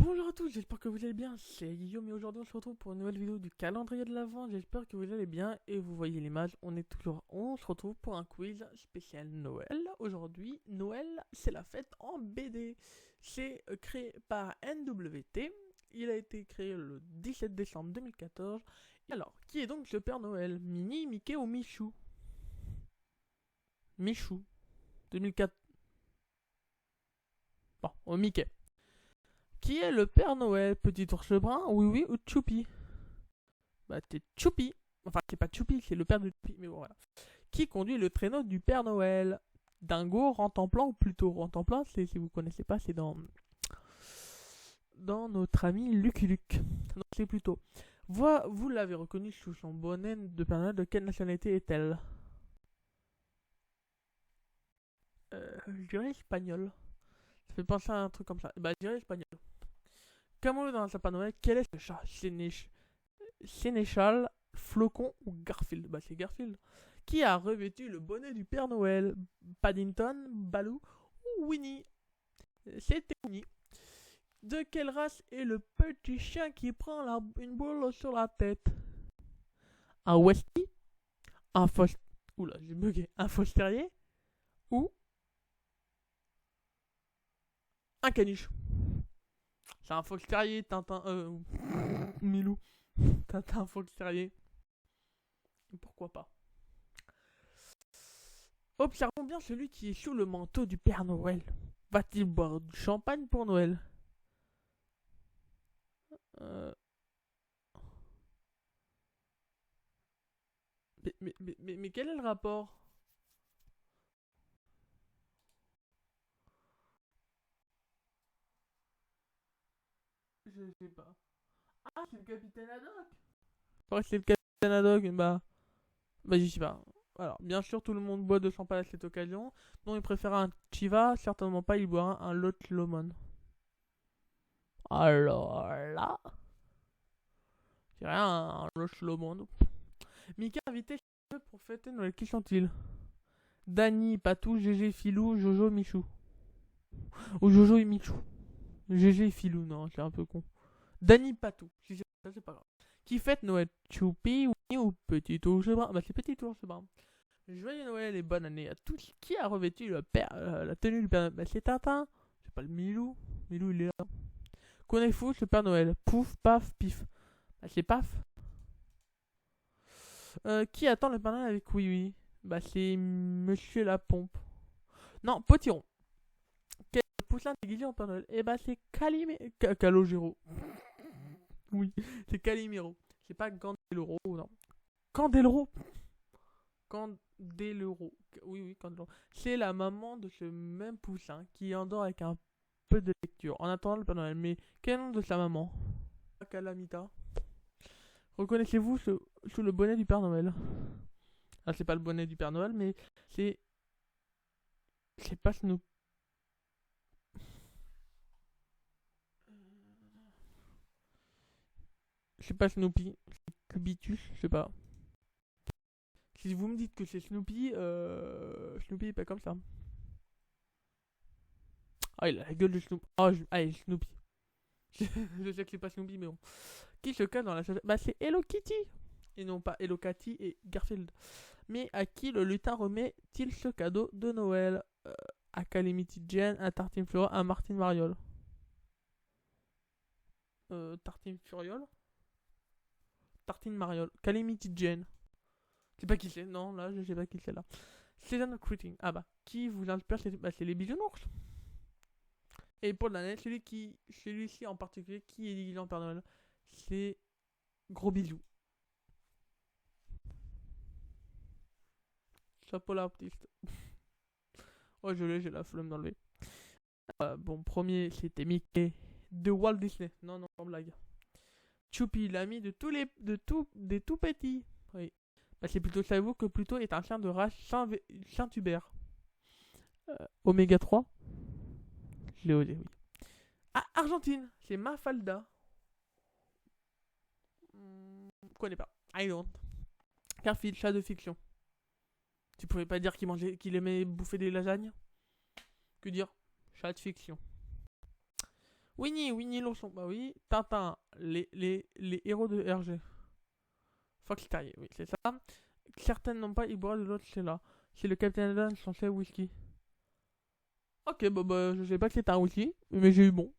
Bonjour à tous, j'espère que vous allez bien, c'est Guillaume et aujourd'hui on se retrouve pour une nouvelle vidéo du calendrier de l'Avent. J'espère que vous allez bien et vous voyez l'image, on se retrouve pour un quiz spécial Noël. Aujourd'hui, Noël, c'est la fête en BD. C'est créé par NWT, il a été créé le 17 décembre 2014. Alors, qui est donc le Père Noël? Minnie, Mickey ou Michou? Michou, 2004. Bon, Mickey. Qui est le Père Noël? Petit ours brun, oui oui ou Choupi? Bah t'es Choupi. Enfin c'est pas Choupi, c'est le père de Choupi, mais bon voilà. Qui conduit le traîneau du Père Noël? Dingo, Rentemplant ou plutôt Rentemplant, c'est, si vous connaissez pas, c'est dans notre ami Lucky Luke. Donc c'est plutôt. Vous l'avez reconnu sous son bonnet de Père Noël, de quelle nationalité est-elle? Je dirais espagnol. Ça fait penser à un truc comme ça. Bah je dirais espagnol. Comme on veut dans un sapin de Noël, quel est ce chat? Sénéchal, Flocon ou Garfield? Bah c'est Garfield. Qui a revêtu le bonnet du Père Noël? Paddington, Baloo ou Winnie? C'était Winnie. De quelle race est le petit chien qui prend une boule sur la tête? Un Westie? Un Fos... Oula, j'ai bugué. Un Fos terrier? Ou un caniche? C'est un Fox terrier, Tintin... Milou. Tintin Fox terrier. Pourquoi pas? Observons bien celui qui est sous le manteau du Père Noël. Va-t-il boire du champagne pour Noël? euh... mais quel est le rapport? Je sais pas. Ah, c'est le capitaine Haddock. Je crois que c'est le capitaine Haddock, bah je sais pas. Alors, bien sûr, tout le monde boit de champagne à cette occasion. Non, il préfère un Chiva, certainement pas, il boira un Lot Lomon. Alors là, je dirais un Lot Lomon. Mika invité chez eux pour fêter Noël. Qui sont-ils? Dany, Patou, Gégé, Filou, Jojo, Michou. Ou Jojo et Michou. Gégé et Filou, non, c'est un peu con. Dany, Patou. Si c'est ça, c'est pas grave. Qui fête Noël? Choupi ou Petit Ours Brun? Bah, c'est Petit Ours Brun. Joyeux Noël et bonne année à tous. Qui a revêtu la tenue du Père Noël? Bah, c'est Tintin. C'est pas le Milou. Milou, il est là. Connais-vous le Père Noël? Pouf, paf, pif. Bah, c'est paf. Qui attend le Père Noël avec oui, oui? Bah, c'est Monsieur la Pompe. Non, Potiron. Quel poussin déguisé en Père Noël? Eh bah, c'est Calogero. Oui, c'est Calimero. C'est pas Candeloro, non. Candeloro. Candeloro. Oui, oui, Candeloro. C'est la maman de ce même poussin qui endort avec un peu de lecture en attendant le Père Noël. Mais quel est le nom de sa maman? Calamita. Reconnaissez-vous sous le bonnet du Père Noël? Ah, c'est pas le bonnet du Père Noël, mais c'est. C'est pas Snoop. C'est pas Snoopy. C'est Cubitus, je sais pas. Si vous me dites que c'est Snoopy, Snoopy est pas comme ça. Ah, il a la gueule de Snoopy. Oh, allez, Snoopy. Je sais que c'est pas Snoopy, mais bon. Qui se cache dans la chasse? Bah, c'est Hello Kitty. Et non pas Hello Cathy et Garfield. Mais à qui le lutin remet-il ce cadeau de Noël? À Calamity Jane, à Tartine Flora, à Martine Mariol. Tartine Furiol? Tartine Mariol. Calamity Jane. Je sais pas qui c'est, non, là, je sais pas qui c'est là. Season Criting. Ah bah, qui vous inspire? C'est les bisounours. Et pour l'année, celui-ci en particulier, qui est déguisé en Père Noël? C'est Gros Bisous. Chapeau l'artiste. Oh, j'ai la flemme d'enlever. Bon, premier, c'était Mickey de Walt Disney. Non, non, en blague. Choupi, l'ami des tout petits. Oui. Bah, c'est plutôt savez-vous que Pluto est un chien de race Saint-Hubert. Oméga 3. Je l'ai osé, oui. Ah, Argentine, c'est Mafalda. Je connais pas. I don't. Garfield, chat de fiction. Tu pouvais pas dire qu'il aimait bouffer des lasagnes? Que dire? Chat de fiction. Winnie l'ourson. Bah oui. Tintin, les héros de Hergé. Fox Terrier, oui, c'est ça. Certaines n'ont pas, ils boivent de l'autre, c'est là. C'est le Captain Adam censé whisky. Ok, bah, je sais pas que c'était un whisky, mais j'ai eu bon.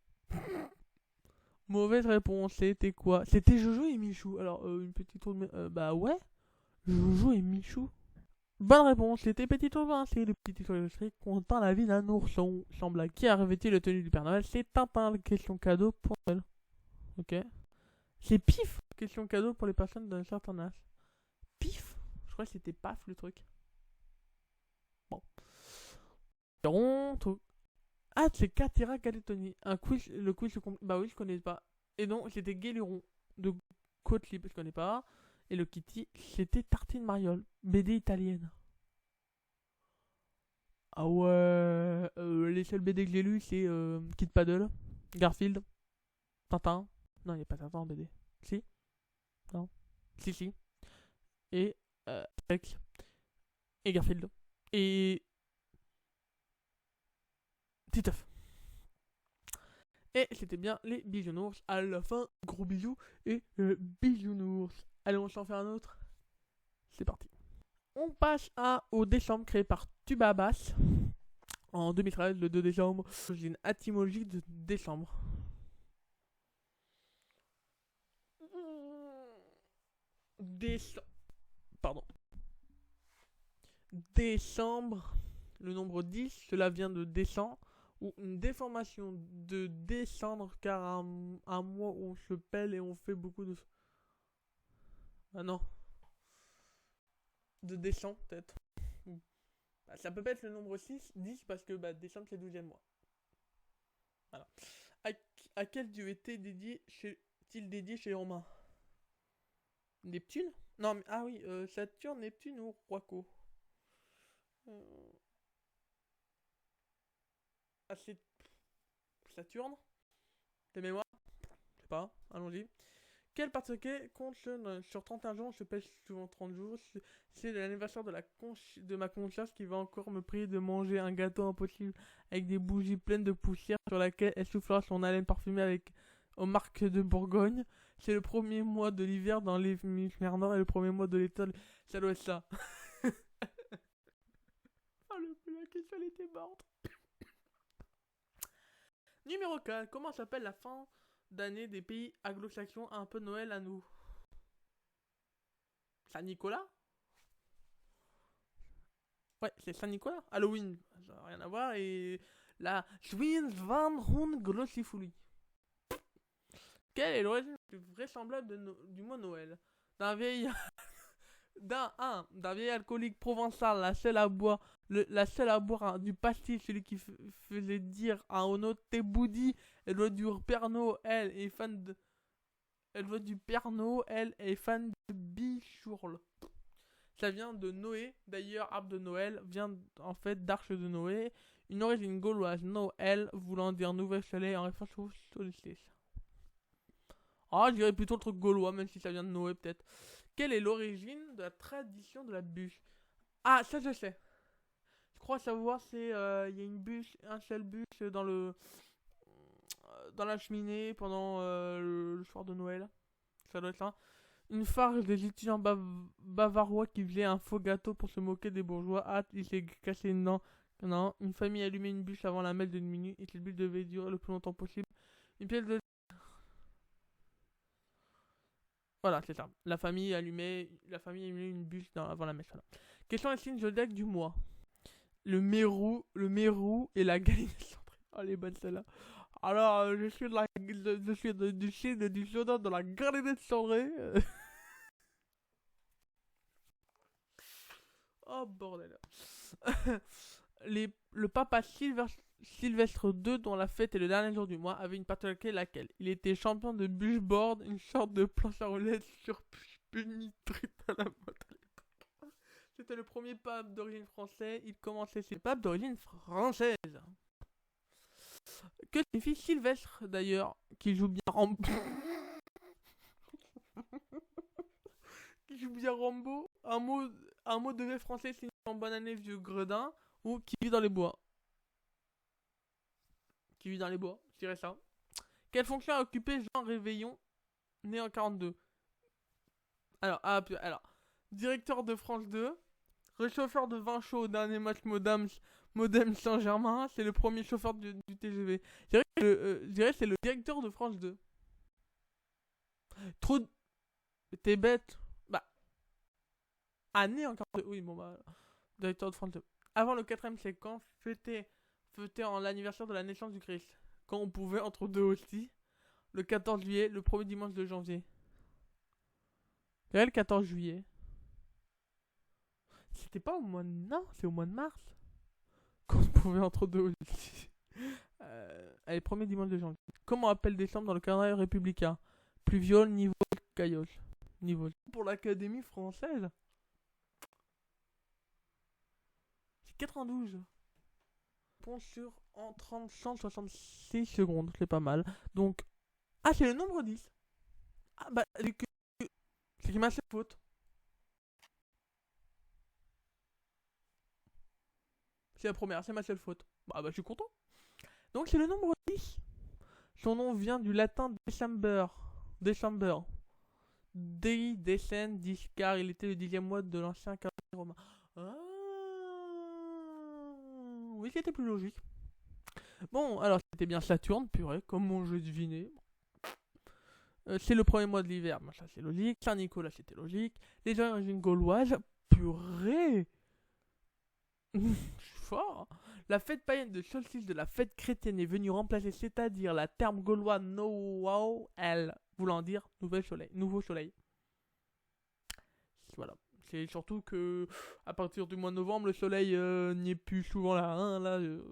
Mauvaise réponse, c'était quoi? C'était Jojo et Michou. Alors, une petite tour de... bah ouais, Jojo et Michou. Bonne réponse, c'était Petit Aubin. C'est le petit histoire illustré contant la vie d'un ourson. Sans blague. Qui a revêtu la tenue du Père Noël? C'est Tintin, la question cadeau pour Noël. Ok. C'est Pif, question cadeau pour les personnes d'un certain âge. Pif? Je crois que c'était Paf le truc. Bon. Ah, c'est Katira Calétonie. Un quiz, le quiz se compte. Bah oui, je connais pas. Et non, c'était Guéluron de Côte-Libre, je connais pas. Et le Kitty, c'était Tartine Mariole, BD italienne. Ah ouais. Les seuls BD que j'ai lus, c'est Kid Paddle, Garfield, Tintin. Non, il n'y a pas Tintin en BD. Si? Non. Si. Et Rex. Et Garfield. Et Titeuf. Et c'était bien les bisounours. À la fin, gros bisous et bisounours. Allez, on s'en fait un autre. C'est parti. On passe au décembre créé par Tubabas en 2013, le 2 décembre. J'ai une étymologie de décembre. Pardon. Décembre, le nombre 10, cela vient de descendre, ou une déformation de descendre, car un mois où on se pèle et on fait beaucoup de... Ah non. De descendre, peut-être. Bah, ça peut pas être le nombre 10, parce que décembre, c'est le 12e mois. Voilà. À, à quel dieu est-il dédié chez les Romains? Neptune? Non, mais, ah oui, Saturne, Neptune ou Roaco? Euh, Ah, c'est Saturne? Tes mémoires? Je sais pas, allons-y. Quel particulier compte sur 31 jours, se pèse souvent 30 jours? C'est l'anniversaire de ma conscience qui va encore me prier de manger un gâteau impossible avec des bougies pleines de poussière sur laquelle elle soufflera son haleine parfumée avec aux marques de Bourgogne. C'est le premier mois de l'hiver dans l'hémisphère nord et le premier mois de l'été. Ça doit être ça. Ah, la question elle était morte. Numéro 4. Comment s'appelle la fin d'année des pays anglo-saxons un peu Noël à nous? Saint-Nicolas? Ouais, c'est Saint-Nicolas. Halloween, ça n'a rien à voir. Et la Swins van Run Glossifuli. Quelle est l'origine plus vraisemblable du mot Noël? D'un vieil. D'un vieil alcoolique provençal, la seule à boire du pastis, celui qui faisait dire à un autre t'es boudi, elle doit du Père Noël et fan de. Elle doit du Père Noël et fan de Bichourle. Ça vient de Noé, d'ailleurs, arbre de Noël vient en fait d'Arche de Noé, une origine gauloise, Noël, voulant dire nouvel soleil en référence au solstice. Ah, je dirais plutôt le truc gaulois, même si ça vient de Noé peut-être. Quelle est l'origine de la tradition de la bûche? Ah, ça je sais. Je crois savoir, c'est il y a une bûche, un seul bûche dans la cheminée pendant le soir de Noël. Ça doit être ça. Une farce des étudiants bavarois qui faisaient un faux gâteau pour se moquer des bourgeois. Ah, il s'est cassé une dent. Non, une famille allumait une bûche avant la messe de minuit et cette bûche devait durer le plus longtemps possible. Une pièce de... Voilà, c'est ça. La famille allumait une bûche avant la messe. Voilà. Question et signe zodiaque du mois. Le mérou et la galline cendrée. Oh, les bonnes celles-là. Alors, je suis du signe du zodiaque de la galline cendrée. Oh bordel. Le papa Sylvestre II, dont la fête est le dernier jour du mois, avait une particularité laquelle il était champion de bûche-board, une sorte de planche à roulettes sur pénitrite à la mode. C'était le premier pape d'origine française. Il commençait ses papes d'origine française. Que signifie Sylvestre d'ailleurs, qui joue bien Rambo? Qui joue bien Rambo. Un mot de V français signifiant bonne année vieux gredin ou qui vit dans les bois. Qui vit dans les bois, je dirais ça. Quelle fonction a occupé Jean Réveillon, né en 42? Alors, directeur de France 2, réchauffeur de vin chaud au dernier match Modem Saint-Germain, c'est le premier chauffeur du TGV. Je dirais que c'est le directeur de France 2. Trop de... T'es bête. Bah, né en 42. Oui, bon bah, directeur de France 2. Avant le 4ème siècle, quand fêtait en l'anniversaire de la naissance du Christ. Quand on pouvait entre deux hosties. Le 14 juillet, le premier dimanche de janvier. Quel 14 juillet? C'était pas au mois de... Non, c'est au mois de mars. Quand on pouvait entre deux hosties. Allez, premier dimanche de janvier. Comment appelle décembre dans le calendrier républicain? Pluviol, niveau, cailloche. Niveau. Pour l'Académie française. C'est 92. Pont sur en 166 secondes, c'est pas mal. Donc, c'est le nombre 10. Ah bah, c'est ma seule faute. C'est la première, c'est ma seule faute. Bah, je suis content. Donc, c'est le nombre 10. Son nom vient du latin December. Dei, Decen, 10, car il était le 10e mois de l'ancien calendrier romain. Oui, c'était plus logique. Bon, alors c'était bien Saturne, purée, comme mon jeu deviné. C'est le premier mois de l'hiver, ça c'est logique. Saint-Nicolas, c'était logique. Les origines gauloises, purée. Je suis fort. La fête païenne de solstice de la fête chrétienne est venue remplacer, c'est-à-dire la terme gaulois Noël, voulant dire nouveau soleil. Voilà. C'est surtout que à partir du mois de novembre, le soleil n'y est plus souvent là. Hein,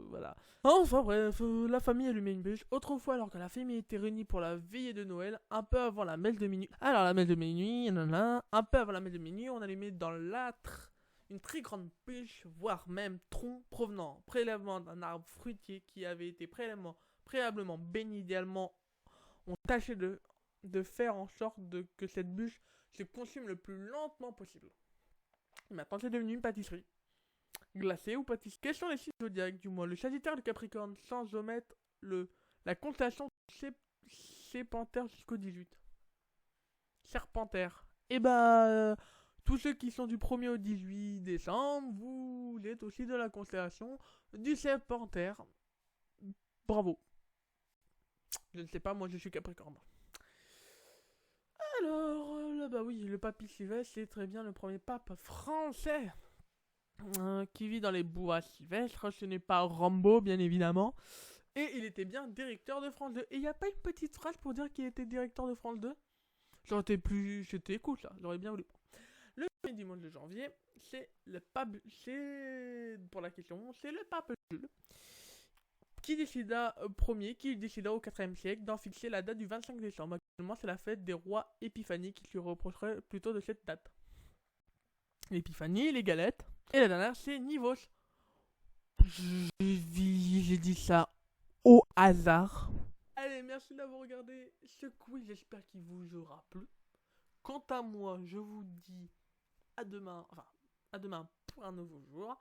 voilà. Enfin bref, la famille allumait une bûche. Autrefois, alors que la famille était réunie pour la veillée de Noël, un peu avant la messe de minuit. Alors la messe de minuit, un peu avant la messe de minuit, on allumait dans l'âtre une très grande bûche, voire même tronc provenant préalablement d'un arbre fruitier qui avait été préalablement béni. Idéalement, on tâchait de faire en sorte que cette bûche se consume le plus lentement possible. Maintenant, c'est devenu une pâtisserie. Glacée ou pâtisserie. Quels sont les signes zodiaques du mois? Le Sagittaire, le Capricorne, sans omettre la constellation Serpentaire jusqu'au 18. Serpentaire. Et tous ceux qui sont du 1er au 18 décembre, vous êtes aussi de la constellation du Serpentaire. Bravo. Je ne sais pas, moi je suis Capricorne. Alors, oui, le papy Sylvestre, c'est très bien le premier pape français qui vit dans les bois sylvestres. Ce n'est pas Rambo, bien évidemment. Et il était bien directeur de France 2. Et il n'y a pas une petite phrase pour dire qu'il était directeur de France 2? C'était cool, ça. J'aurais bien voulu. Le premier dimanche de janvier, c'est le pape... Pour la question, c'est le pape Jules qui décida au 4e siècle d'en fixer la date du 25 décembre. Actuellement, c'est la fête des rois Épiphanie qui lui reprocherait plutôt de cette date. L'épiphanie, les galettes. Et la dernière, c'est Nivos. J'ai dit ça au hasard. Allez, merci d'avoir regardé ce quiz. J'espère qu'il vous aura plu. Quant à moi, je vous dis à demain pour un nouveau jour.